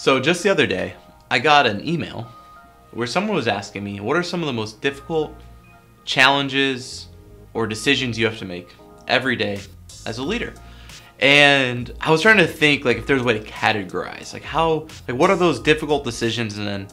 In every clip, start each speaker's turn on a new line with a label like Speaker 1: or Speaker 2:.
Speaker 1: So just the other day, I got an email where someone was asking me, what are some of the most difficult challenges or decisions you have to make every day as a leader? And I was trying to think if there's a way to categorize, what are those difficult decisions, and then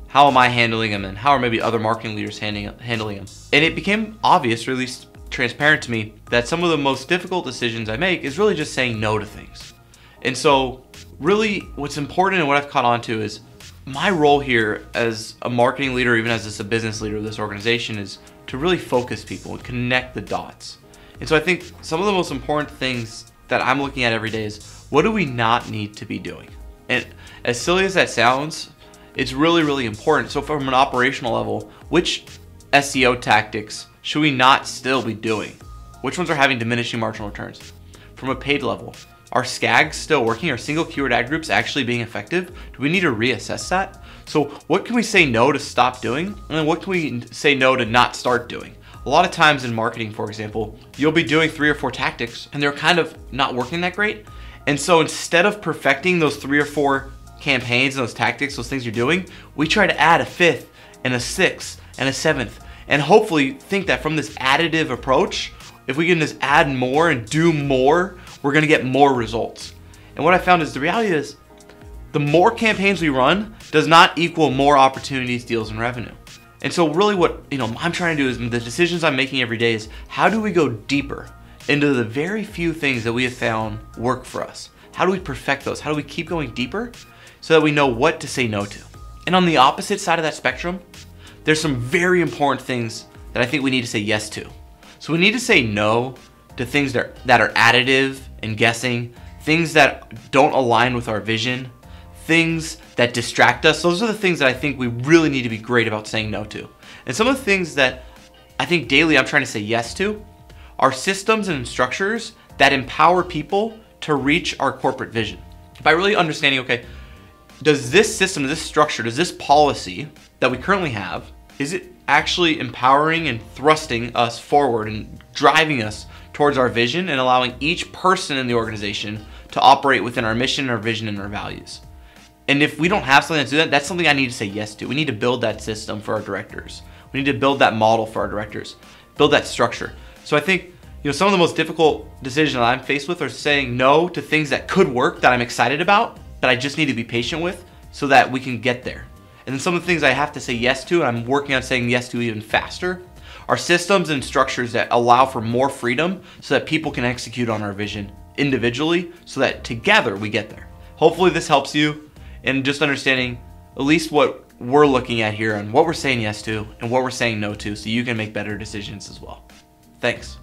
Speaker 1: how am I handling them, and how are maybe other marketing leaders handling them? And it became obvious, or at least transparent to me, that some of the most difficult decisions I make is really just saying no to things. And so really what's important and what I've caught on to is my role here as a marketing leader, even as a business leader of this organization, is to really focus people and connect the dots. And so I think some of the most important things that I'm looking at every day is, what do we not need to be doing? And as silly as that sounds, it's really, really important. So from an operational level, which SEO tactics should we not still be doing? Which ones are having diminishing marginal returns? From a paid level, are SCAGs still working? Are single keyword ad groups actually being effective? Do we need to reassess that? So what can we say no to stop doing? And then what can we say no to not start doing? A lot of times in marketing, for example, you'll be doing 3 or 4 tactics and they're kind of not working that great. And so instead of perfecting those 3 or 4 campaigns and those tactics, those things you're doing, we try to add a 5th and a 6th and a 7th. And hopefully think that from this additive approach, if we can just add more and do more, we're gonna get more results. And what I found is the reality is the more campaigns we run does not equal more opportunities, deals, and revenue. And so really what I'm trying to do is, the decisions I'm making every day is, how do we go deeper into the very few things that we have found work for us? How do we perfect those? How do we keep going deeper so that we know what to say no to? And on the opposite side of that spectrum, there's some very important things that I think we need to say yes to. So we need to say no to things that are additive and guessing, things that don't align with our vision, things that distract us. Those are the things that I think we really need to be great about saying no to. And some of the things that I think daily I'm trying to say yes to are systems and structures that empower people to reach our corporate vision. By really understanding, okay, does this system, this structure, does this policy that we currently have, is it actually empowering and thrusting us forward and driving us towards our vision and allowing each person in the organization to operate within our mission, our vision, and our values? And if we don't have something to do that, that's something I need to say yes to. We need to build that system for our directors. We need to build that model for our directors, build that structure. So I think some of the most difficult decisions that I'm faced with are saying no to things that could work, that I'm excited about, that I just need to be patient with so that we can get there. And then some of the things I have to say yes to, and I'm working on saying yes to even faster, are systems and structures that allow for more freedom so that people can execute on our vision individually so that together we get there. Hopefully this helps you in just understanding at least what we're looking at here and what we're saying yes to and what we're saying no to, so you can make better decisions as well. Thanks.